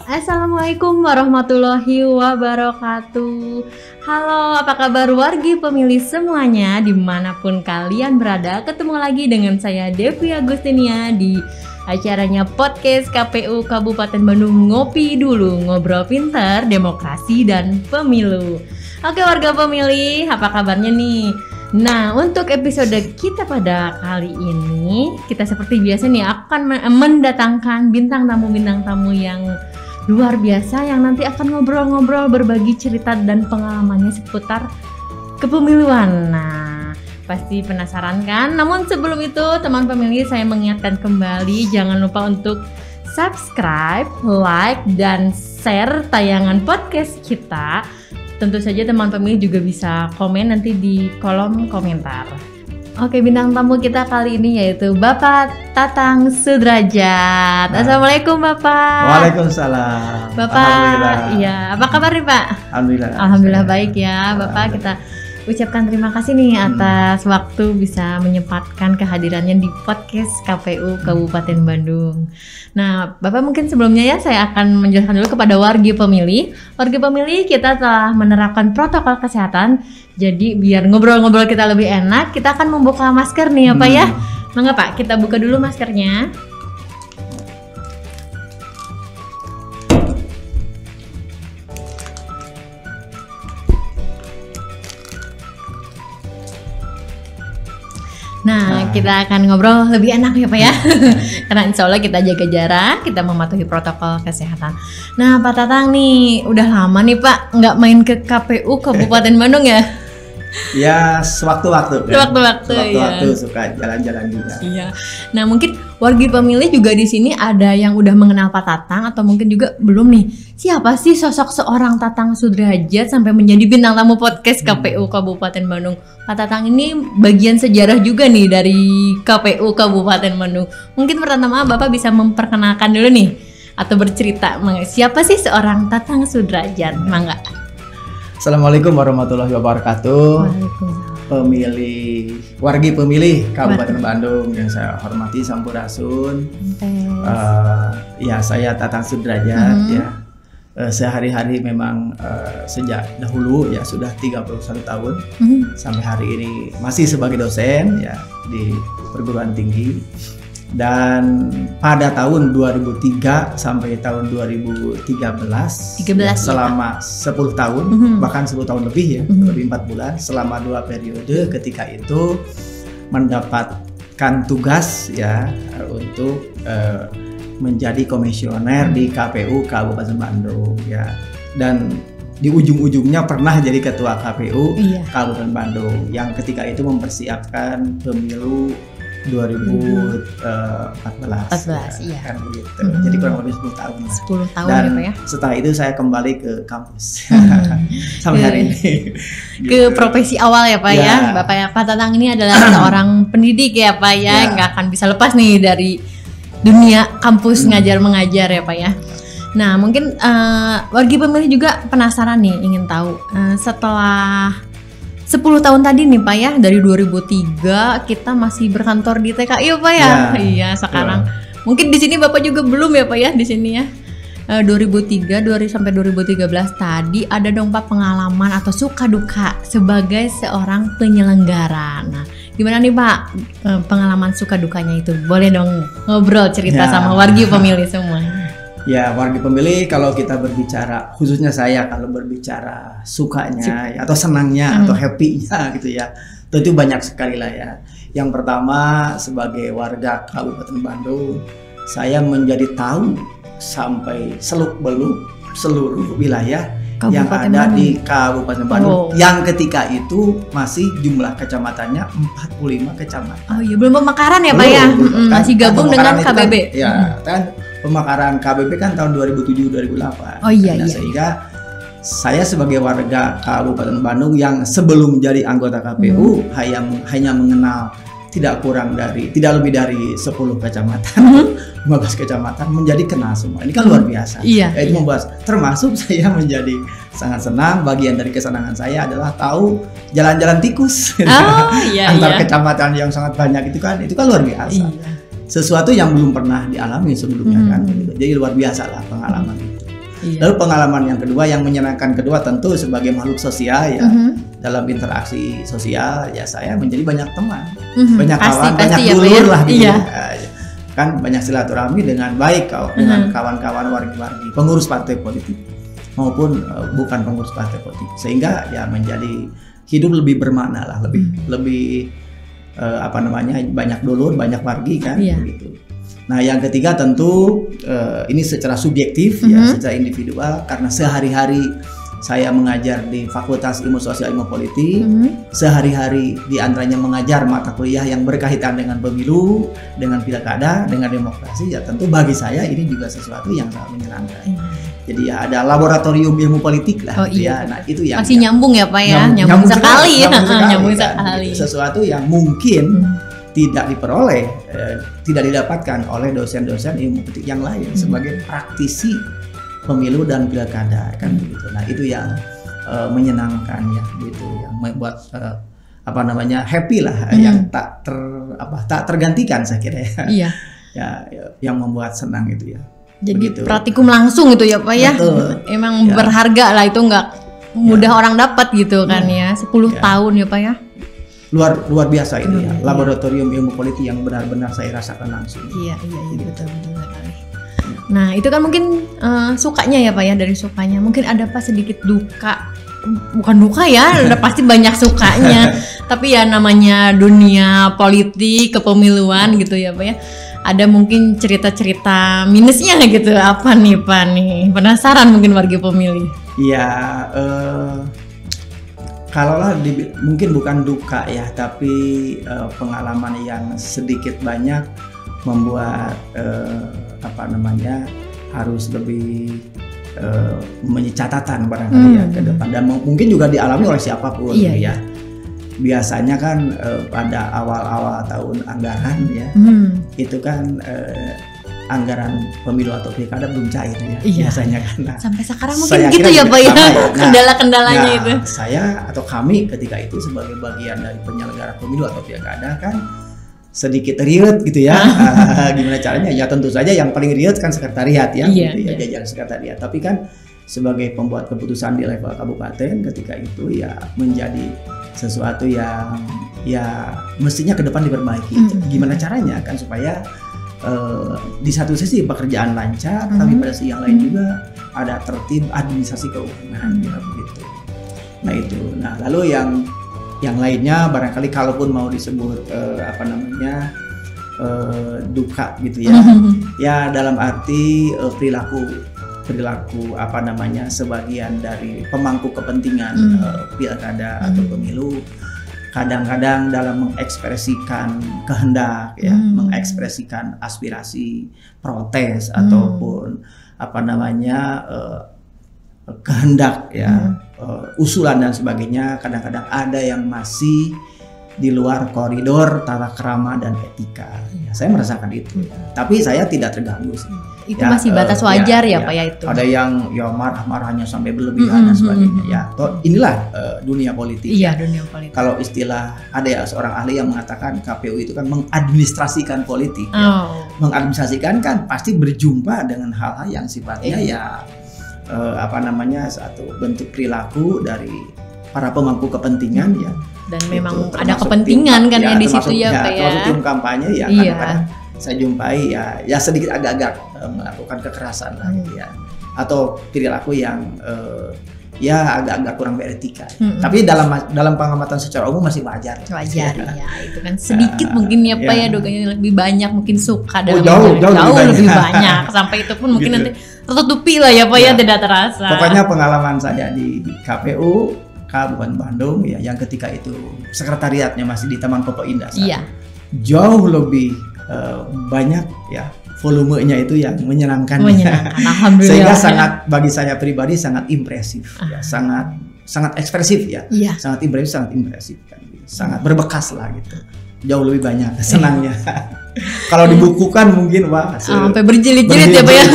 Assalamualaikum warahmatullahi wabarakatuh. Halo, apa kabar wargi pemilih semuanya dimanapun kalian berada. Ketemu lagi dengan saya Devi Agustinia di acaranya podcast KPU Kabupaten Bandung. Ngopi dulu, ngobrol pintar, demokrasi dan pemilu. Oke warga pemilih, apa kabarnya nih? Nah, untuk episode kita pada kali ini, kita seperti biasa nih akan mendatangkan bintang tamu yang luar biasa yang nanti akan ngobrol-ngobrol berbagi cerita dan pengalamannya seputar kepemiluan. Nah, pasti penasaran kan? Namun sebelum itu, teman pemilih, saya mengingatkan kembali jangan lupa untuk subscribe, like, dan share tayangan podcast kita. Tentu saja teman pemilih juga bisa komen nanti di kolom komentar. Oke, bintang tamu kita kali ini yaitu Bapak Tatang Sudrajat. Assalamualaikum Bapak. Waalaikumsalam. Bapak, iya, apa kabar nih Pak? Alhamdulillah Baik ya Bapak. Kita ucapkan terima kasih nih atas waktu bisa menyempatkan kehadirannya di podcast KPU Kabupaten Bandung. Nah, Bapak mungkin sebelumnya ya saya akan menjelaskan dulu kepada wargi pemilih. Wargi pemilih, kita telah menerapkan protokol kesehatan. Jadi biar ngobrol-ngobrol kita lebih enak, kita akan membuka masker nih ya Pak ya. Mangga Pak, kita buka dulu maskernya. Nah, kita akan ngobrol lebih enak ya Pak ya. Karena insya Allah kita jaga jarak, kita mematuhi protokol kesehatan. Nah Pak Tatang nih, udah lama nih Pak nggak main ke KPU Kabupaten Bandung ya? Ya, sewaktu-waktu kan? Sewaktu-waktu ya. Suka jalan-jalan juga. Iya. Nah mungkin wargi pemilih juga di sini ada yang udah mengenal Pak Tatang atau mungkin juga belum nih. Siapa sih sosok seorang Tatang Sudrajat sampai menjadi bintang tamu podcast KPU Kabupaten Bandung? Pak Tatang ini bagian sejarah juga nih dari KPU Kabupaten Bandung. Mungkin pertama Bapak bisa memperkenalkan dulu nih atau bercerita siapa sih seorang Tatang Sudrajat? Mangga. Assalamualaikum warahmatullahi wabarakatuh. Wargi pemilih Kabupaten Bandung yang saya hormati Sampurasun. Ya, saya Tatang Sudrajat ya. Sehari-hari memang sejak dahulu ya sudah 31 tahun sampai hari ini masih sebagai dosen ya di perguruan tinggi. Dan pada tahun 2003 sampai tahun 2013 ya, selama 10 tahun bahkan 10 tahun lebih ya, lebih 4 bulan, selama 2 periode ketika itu mendapatkan tugas ya untuk menjadi komisioner di KPU Kabupaten Bandung ya, dan di ujung-ujungnya pernah jadi ketua KPU Kabupaten Bandung yang ketika itu mempersiapkan pemilu 2014 iya. Kan begitu. Jadi kurang lebih 10 tahun lah. 10 tahun dan gitu ya. Setelah itu saya kembali ke kampus sampai hari ini. Ke profesi awal ya Pak ya. Bapak ya, Pak Tatang ini adalah seorang pendidik ya Pak ya. Nggak akan bisa lepas nih dari dunia kampus ngajar mengajar ya Pak ya. Nah mungkin wargi pemilih juga penasaran nih, ingin tahu setelah 10 tahun tadi nih Pak ya, dari 2003 kita masih berkantor di TKI ya Pak ya. Iya, sekarang mungkin di sini Bapak juga belum ya Pak ya di sini ya. 2003 sampai 2013 tadi ada dong Pak pengalaman atau suka duka sebagai seorang penyelenggara. Nah, gimana nih Pak pengalaman suka dukanya itu? Boleh dong ngobrol cerita sama wargi pemilih semua. Ya, wargi pemilih, kalau kita berbicara, khususnya saya kalau berbicara sukanya ya, atau senangnya atau happy-nya gitu ya, tentu banyak sekali lah ya. Yang pertama, sebagai warga Kabupaten Bandung, saya menjadi tahu sampai seluk-beluk seluruh wilayah yang ada di Kabupaten Bandung, yang ketika itu masih jumlah kecamatannya 45 kecamatan. Oh iya, belum pemekaran ya Pak ya? Masih gabung dengan KBB. Kan, ya kan, pemekaran KBB kan tahun 2007-2008. Oh iya, nah, sehingga saya sebagai warga Kabupaten Bandung yang sebelum jadi anggota KPU hanya mengenal tidak lebih dari 10 kecamatan, 15 kecamatan, menjadi kenal semua. Ini kan luar biasa. Itu membahas, termasuk saya menjadi sangat senang. Bagian dari kesenangan saya adalah tahu jalan-jalan tikus antar kecamatan yang sangat banyak itu kan luar biasa. Sesuatu yang belum pernah dialami sebelumnya kan. Jadi luar biasa lah pengalaman itu. Iya. Lalu pengalaman yang kedua yang menyenangkan kedua tentu sebagai makhluk sosial ya, dalam interaksi sosial ya saya menjadi banyak teman, banyak kawan, banyak dulur lah gitu. Iya. Kan banyak silaturahmi dengan baik dengan kawan-kawan wargi-wargi, pengurus partai politik maupun bukan pengurus partai politik, sehingga ya menjadi hidup lebih bermakna lah, lebih banyak dulur, banyak wargi kan, begitu. Nah yang ketiga tentu ini secara subjektif ya, secara individual, karena sehari-hari saya mengajar di Fakultas Ilmu Sosial Ilmu Politik, sehari-hari diantaranya mengajar mata kuliah yang berkaitan dengan pemilu, dengan pilkada, dengan demokrasi, ya tentu bagi saya ini juga sesuatu yang sangat menyenangkan. Jadi ya ada laboratorium ilmu politik lah, ya. Nah itu yang masih nyambung ya Pak ya, nyambung sekali ya, nyambung sekali. Sesuatu yang mungkin tidak diperoleh, tidak didapatkan oleh dosen-dosen ilmu politik yang lain sebagai praktisi pemilu dan pilkada kan begitu. Nah itu yang menyenangkan ya, gitu, yang membuat happy lah, yang tak tergantikan saya kira ya. Iya. Ya, yang membuat senang itu ya. Jadi begitu. Praktikum langsung itu ya Pak ya. Betul. Emang berharga lah, itu nggak mudah orang dapat gitu kan ya. 10 tahun ya Pak ya. Luar biasa itu ya. Laboratorium ilmu politik yang benar-benar saya rasakan langsung. Iya betul sekali. Nah itu kan mungkin sukanya ya Pak ya, dari sukanya mungkin ada Pak sedikit duka, bukan duka ya, udah pasti banyak sukanya. Tapi ya namanya dunia politik kepemiluan gitu ya Pak ya, ada mungkin cerita-cerita minusnya gitu, apa nih Pak nih, penasaran mungkin warga pemilih. Iya, kalaulah mungkin bukan duka ya, tapi pengalaman yang sedikit banyak membuat harus lebih catatan barangkali ya ke depan, dan mungkin juga dialami oleh siapapun ya. Biasanya kan pada awal-awal tahun anggaran ya, itu kan anggaran pemilu atau pilkada belum cair ya, biasanya kan. Nah, sampai sekarang mungkin gitu ya Pak ya, kendala-kendalanya itu. Saya atau kami ketika itu sebagai bagian dari penyelenggara pemilu atau pilkada kan sedikit riut gitu ya. Gimana caranya? Ya tentu saja yang paling riut kan sekretariat ya, jajaran sekretariat. Tapi kan sebagai pembuat keputusan di level kabupaten ketika itu ya menjadi sesuatu yang ya mestinya ke depan diperbaiki. Gimana caranya kan supaya di satu sisi pekerjaan lancar, tapi pada sisi yang lain juga ada tertib administrasi keuangan gitu. Nah itu. Nah lalu yang lainnya barangkali kalaupun mau disebut duka gitu ya. Ya dalam arti perilaku sebagian dari pemangku kepentingan pilkada atau pemilu kadang-kadang dalam mengekspresikan kehendak ya, mengekspresikan aspirasi, protes ataupun kehendak ya, usulan dan sebagainya, kadang-kadang ada yang masih di luar koridor tata krama dan etika. Ya, saya merasakan itu. Tapi saya tidak terganggu sih. Itu ya, masih batas wajar ya Pak ya itu. Ada yang ya marah-marahnya sampai berlebihan dan sebagainya. Ya, inilah dunia politik. Iya, dunia politik. Kalau istilah ada ya seorang ahli yang mengatakan KPU itu kan mengadministrasikan politik. Ya. Mengadministrasikan kan pasti berjumpa dengan hal-hal yang sifatnya satu bentuk perilaku dari para pemangku kepentingan ya. Dan memang ada kepentingan kan ya di situ ya Pak ya. Termasuk tim kampanye ya, kadang-kadang saya jumpai ya sedikit agak-agak melakukan kekerasan lah gitu ya, atau perilaku yang agak-agak kurang beretika. Tapi dalam pengamatan secara umum masih wajar. Wajar ya, itu kan sedikit mungkin ya Pak ya, doganya lebih banyak mungkin suka dalam jauh lebih banyak. Sampai itu pun mungkin nanti tertutupi lah ya Pak ya, tidak terasa. Pokoknya pengalaman saya di KPU Kabupaten Bandung ya, yang ketika itu sekretariatnya masih di Taman Pokok Indah, jauh lebih banyak ya volumenya itu yang menyenangkan. Alhamdulillah. Sehingga bagi saya pribadi sangat impresif ya, sangat ekspresif ya, sangat impresif kan, sangat berbekas lah gitu, jauh lebih banyak senangnya. Kalau dibukukan mungkin sampai berjilid-jilid ya Pak ya.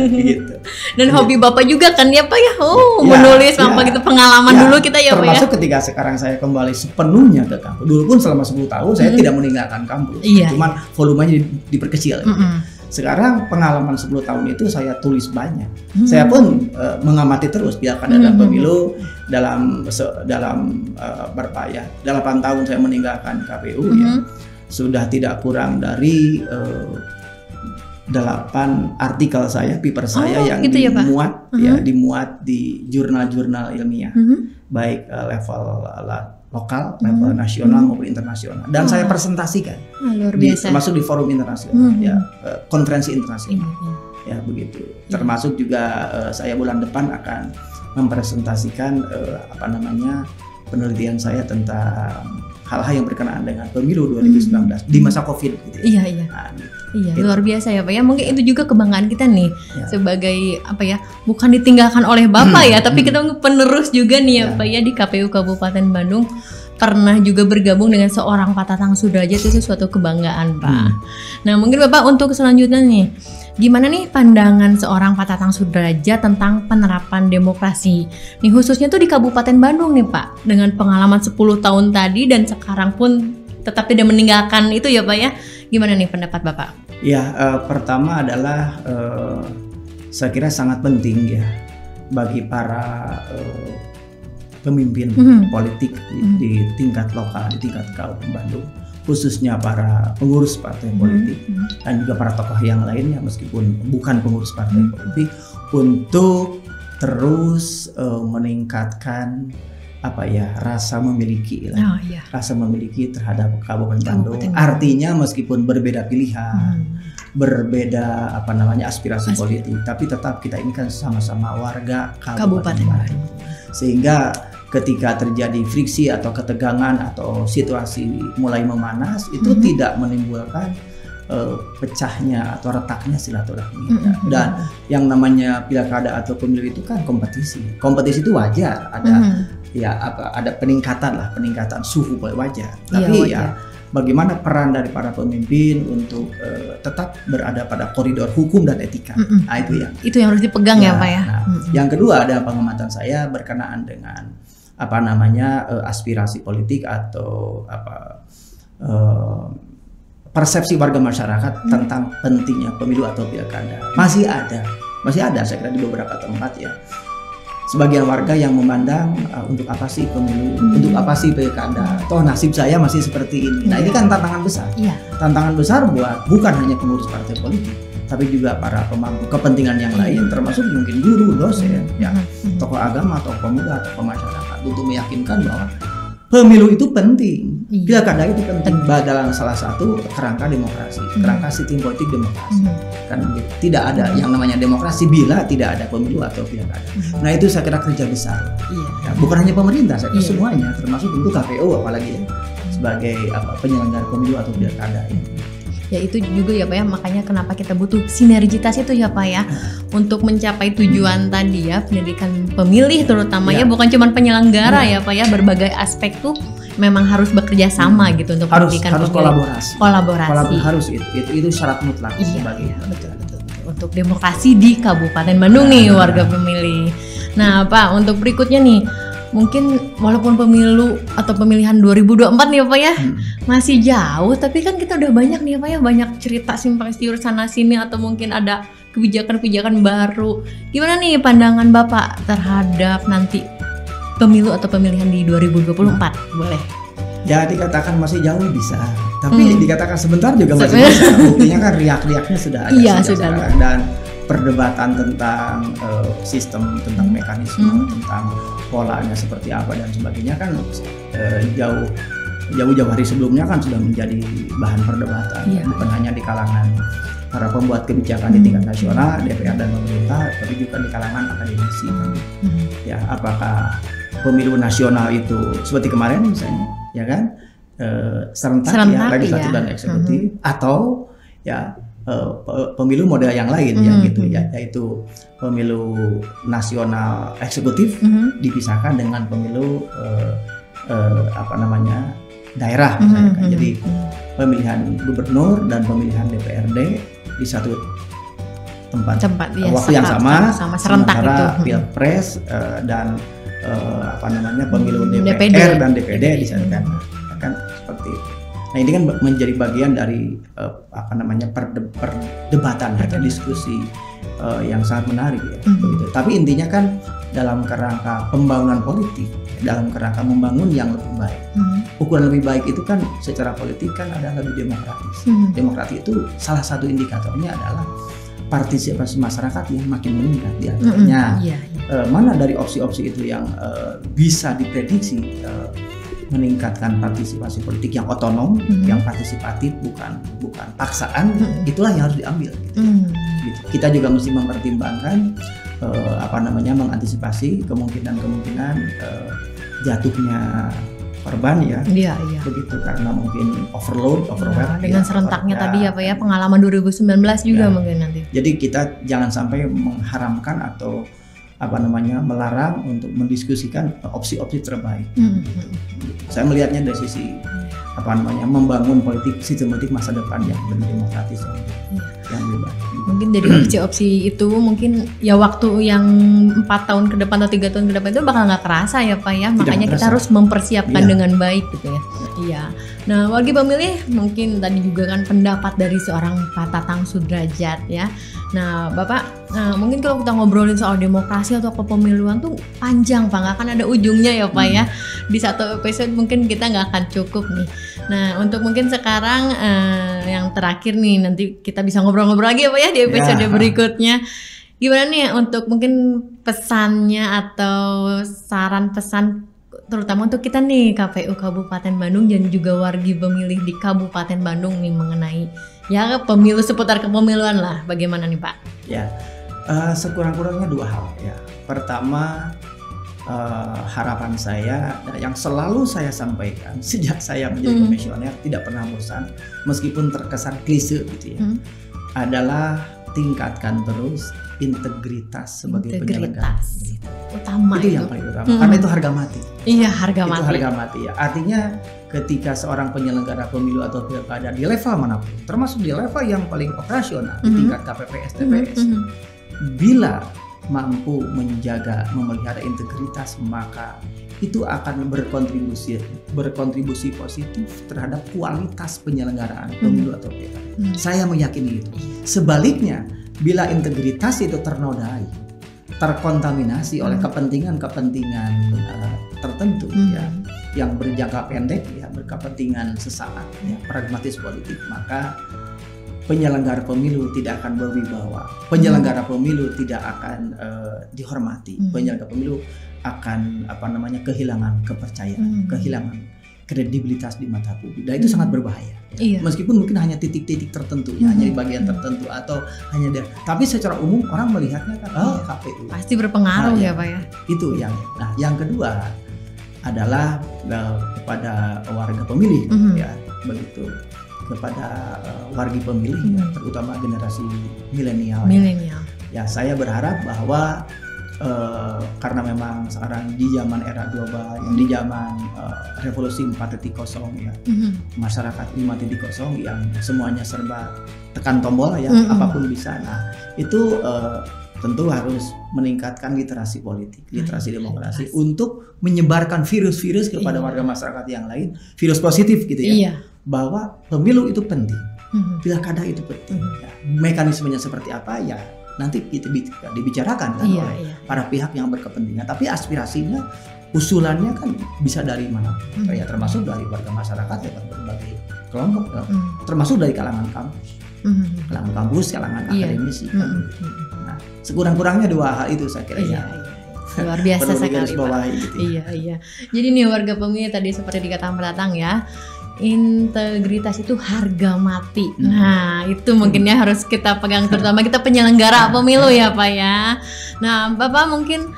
Gitu. Dan hobi Bapak juga kan ya Pak ya, menulis gitu, pengalaman dulu kita ya Pak ya. Termasuk ketika sekarang saya kembali sepenuhnya ke kampus. Dulu pun selama 10 tahun saya tidak meninggalkan kampus, cuman volumenya diperkecil. Sekarang pengalaman 10 tahun itu saya tulis banyak. Saya pun mengamati terus pilkada dan pemilu dalam berapa ya, 8 tahun saya meninggalkan KPU ya. Sudah tidak kurang dari 8 artikel saya, paper saya yang gitu dimuat dimuat di jurnal-jurnal ilmiah, baik level lokal, level nasional maupun internasional, dan saya presentasikan termasuk di forum internasional, konferensi internasional, ya begitu. Termasuk juga saya bulan depan akan mempresentasikan penelitian saya tentang hal-hal yang berkenaan dengan pemilu 2019 di masa COVID gitu ya. Iya, luar biasa ya Pak ya. Mungkin itu juga kebanggaan kita nih sebagai bukan ditinggalkan oleh Bapak ya, tapi kita penerus juga nih ya Pak ya di KPU Kabupaten Bandung. Pernah juga bergabung dengan seorang Pak Tatang Sudrajat, itu suatu kebanggaan Pak. Nah mungkin Bapak untuk selanjutnya nih, gimana nih pandangan seorang Pak Tatang Sudrajat tentang penerapan demokrasi nih khususnya tuh di Kabupaten Bandung nih Pak, dengan pengalaman 10 tahun tadi dan sekarang pun tetap tidak meninggalkan itu ya Pak ya. Gimana nih pendapat Bapak? Ya, pertama adalah saya kira sangat penting ya bagi para pemimpin politik di tingkat lokal, di tingkat Kabupaten Bandung, khususnya para pengurus partai politik dan juga para tokoh yang lainnya meskipun bukan pengurus partai politik, untuk terus meningkatkan rasa memiliki rasa memiliki terhadap Kabupaten Bandung. Artinya meskipun berbeda pilihan, berbeda aspirasi politik, tapi tetap kita ini kan sama-sama warga Kabupaten Bandung. Sehingga ketika terjadi friksi atau ketegangan atau situasi mulai memanas, itu tidak menimbulkan pecahnya atau retaknya silaturahmi. Dan yang namanya pilkada atau pemilu itu kan kompetisi. Kompetisi itu wajar, ada peningkatan suhu wajar. Tapi bagaimana peran dari para pemimpin untuk tetap berada pada koridor hukum dan etika. Nah, itu yang harus dipegang ya Pak ya. Yang kedua ada pengamatan saya berkenaan dengan aspirasi politik atau persepsi warga masyarakat tentang pentingnya pemilu atau pilkada. Masih ada saya kira di beberapa tempat ya. Sebagian warga yang memandang untuk apa sih pemilu, untuk apa sih pilkada, toh nasib saya masih seperti ini. Nah ini kan tantangan besar. Tantangan besar buat bukan hanya pengurus partai politik, tapi juga para pemangku kepentingan yang lain, termasuk mungkin guru, dosen, tokoh agama, tokoh pemuda, tokoh masyarakat, untuk meyakinkan bahwa pemilu itu penting, pilkada itu penting dalam salah satu kerangka demokrasi, kerangka sistem politik demokrasi. Kan tidak ada yang namanya demokrasi bila tidak ada pemilu atau pilkada. Nah itu saya kira kerja besar. Bukan hanya pemerintah, saya kira semuanya, termasuk tentu KPU apalagi sebagai penyelenggara pemilu atau pilkada. Ya itu juga ya Pak ya, makanya kenapa kita butuh sinergitas itu ya Pak ya, untuk mencapai tujuan tadi ya, pendidikan pemilih terutama bukan cuma penyelenggara ya Pak ya, berbagai aspek tuh memang harus bekerja sama gitu untuk pendidikan harus pemilih. Kolaborasi. Harus itu syarat mutlak sebagai betul. Untuk demokrasi di Kabupaten Bandung nih warga pemilih. Nah Pak, untuk berikutnya nih, mungkin walaupun pemilu atau pemilihan 2024 nih Pak ya masih jauh, tapi kan kita udah banyak nih Pak ya, banyak cerita simpang siur sana sini atau mungkin ada kebijakan-kebijakan baru. Gimana nih pandangan Bapak terhadap nanti pemilu atau pemilihan di 2024? Boleh. Ya dikatakan masih jauh bisa, tapi dikatakan sebentar juga masih bisa. Buktinya kan riak-riaknya sudah ada sekarang. Dan perdebatan tentang sistem, tentang mekanisme, tentang polanya seperti apa dan sebagainya kan jauh-jauh hari sebelumnya kan sudah menjadi bahan perdebatan, bukan hanya di kalangan para pembuat kebijakan di tingkat nasional, DPR dan pemerintah, tapi juga di kalangan akademisi. Ya, apakah pemilu nasional itu seperti kemarin misalnya, ya kan, serentak ya, legislatif dan eksekutif, atau ya pemilu model yang lain ya gitu ya, yaitu pemilu nasional eksekutif dipisahkan dengan pemilu daerah misalnya kan. Jadi pemilihan gubernur dan pemilihan DPRD di satu tempat waktu yang sama sementara pilpres dan pemilu DPR dan DPD disatukan kan seperti itu. Nah ini kan menjadi bagian dari perdebatan atau diskusi yang sangat menarik ya. Begitu. Tapi intinya kan dalam kerangka pembangunan politik, dalam kerangka membangun yang lebih baik. Ukuran lebih baik itu kan secara politik kan adalah lebih demokratis. Demokratis itu salah satu indikatornya adalah partisipasi masyarakat yang makin meningkat di antaranya. Mana dari opsi-opsi itu yang bisa diprediksi meningkatkan partisipasi politik yang otonom, yang partisipatif, bukan paksaan, itulah yang harus diambil. Gitu. Kita juga mesti mempertimbangkan mengantisipasi kemungkinan jatuhnya korban ya. Begitu, karena mungkin overwhelm dengan serentaknya tadi pengalaman 2019 juga mungkin nanti. Jadi kita jangan sampai mengharamkan atau melarang untuk mendiskusikan opsi-opsi terbaik. Saya melihatnya dari sisi membangun sistem politik masa depan yang lebih demokratis, yang lebih baik. Mungkin dari opsi-opsi itu mungkin ya waktu yang 4 tahun ke depan atau 3 tahun ke depan itu bakal nggak kerasa ya Pak ya. Makanya kita harus mempersiapkan dengan baik gitu ya. Iya. Nah, bagi pemilih mungkin tadi juga kan pendapat dari seorang Pak Tatang Sudrajat ya. Nah, Bapak, mungkin kalau kita ngobrolin soal demokrasi atau kepemiluan tuh panjang Pak, nggak akan ada ujungnya ya Pak ya. Di satu episode mungkin kita nggak akan cukup nih. Nah, untuk mungkin sekarang yang terakhir nih, nanti kita bisa ngobrol-ngobrol lagi ya Pak ya di episode berikutnya. Gimana nih untuk mungkin pesannya atau saran pesan terutama untuk kita nih KPU Kabupaten Bandung dan juga wargi pemilih di Kabupaten Bandung nih mengenai ya pemilu, seputar kepemiluan lah, bagaimana nih Pak? Ya, sekurang-kurangnya 2 hal ya. Pertama, harapan saya yang selalu saya sampaikan sejak saya menjadi komisioner, tidak pernah bosan meskipun terkesan klise gitu ya, adalah tingkatkan terus integritas sebagai penyelenggara. Utama itu yang paling utama, karena itu harga mati. Iya, harga mati. Itu harga mati ya. Artinya ketika seorang penyelenggara pemilu atau pilkada di level manapun, termasuk di level yang paling operasional di tingkat KPPS, TPS, bila mampu menjaga, memelihara integritas, maka itu akan berkontribusi positif terhadap kualitas penyelenggaraan pemilu atau pilkada. Saya meyakini itu. Sebaliknya, bila integritas itu ternodai, terkontaminasi oleh kepentingan-kepentingan tertentu ya, yang berjangka pendek ya, berkepentingan sesaat ya, pragmatis politik, maka penyelenggara pemilu tidak akan berwibawa, penyelenggara pemilu tidak akan dihormati, penyelenggara pemilu akan kehilangan kepercayaan, kehilangan kredibilitas di mata publik. Dan itu sangat berbahaya. Ya. Meskipun mungkin hanya titik-titik tertentu, ya, hanya di bagian tertentu atau hanya dia. Tapi secara umum orang melihatnya kan KPU. Pasti berpengaruh ya Pak ya. Itu yang. Nah, yang kedua adalah kepada warga pemilih, ya, begitu. Kepada wargi pemilih, ya, terutama generasi milenial. Ya, saya berharap bahwa karena memang sekarang di zaman era global, yang di zaman revolusi 4.0 ya, masyarakat 5.0 yang semuanya serba tekan tombol ya, apapun bisa. Nah, itu tentu harus meningkatkan literasi politik, literasi demokrasi untuk menyebarkan virus-virus kepada warga masyarakat yang lain, virus positif gitu ya, bahwa pemilu itu penting, pilkada itu penting. Ya. Mekanismenya seperti apa ya? Nanti kita dibicarakan kan oleh para pihak yang berkepentingan. Tapi aspirasinya, usulannya kan bisa dari mana? Ya, termasuk dari warga masyarakat ya, berbagai kelompok, termasuk dari kalangan kampus, kalangan akademisi. Kan. Nah, sekurang-kurangnya 2 hal itu saya kira. Luar biasa sekali Pak. Gitu. Iya. Jadi nih warga pemilih tadi seperti dikatakan Tatang ya, integritas itu harga mati. Nah, itu mungkinnya harus kita pegang, terutama kita penyelenggara pemilu ya Pak ya. Nah, Bapak mungkin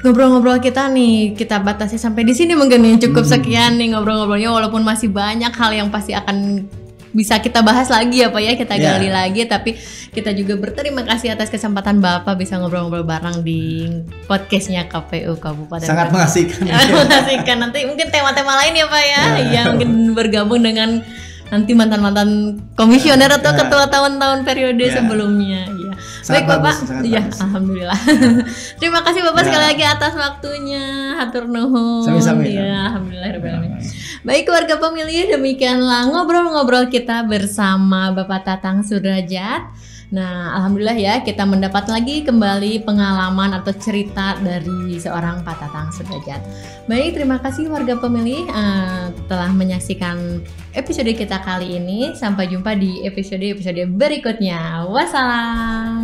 ngobrol-ngobrol kita nih kita batasi sampai di sini mungkin nih, cukup sekian nih ngobrol-ngobrolnya, walaupun masih banyak hal yang pasti akan bisa kita bahas lagi ya Pak ya, kita gali lagi, tapi kita juga berterima kasih atas kesempatan Bapak bisa ngobrol-ngobrol bareng di podcastnya KPU Kabupaten sangat mengasihkan. Mengasihkan. Nanti mungkin tema-tema lain ya Pak ya, mungkin bergabung dengan nanti mantan-mantan komisioner atau ketua tahun-tahun periode sebelumnya ya. Baik Bapak, iya bagus. alhamdulillah. Terima kasih Bapak sekali lagi atas waktunya. Hatur nuhun. Sami-sami. Ya, alhamdulillah. Baik warga pemilih, demikianlah ngobrol-ngobrol kita bersama Bapak Tatang Sudrajat. Nah, alhamdulillah ya kita mendapat lagi kembali pengalaman atau cerita dari seorang Pak Tatang Sudrajat. Baik, terima kasih warga pemilih telah menyaksikan episode kita kali ini. Sampai jumpa di episode berikutnya. Wassalam.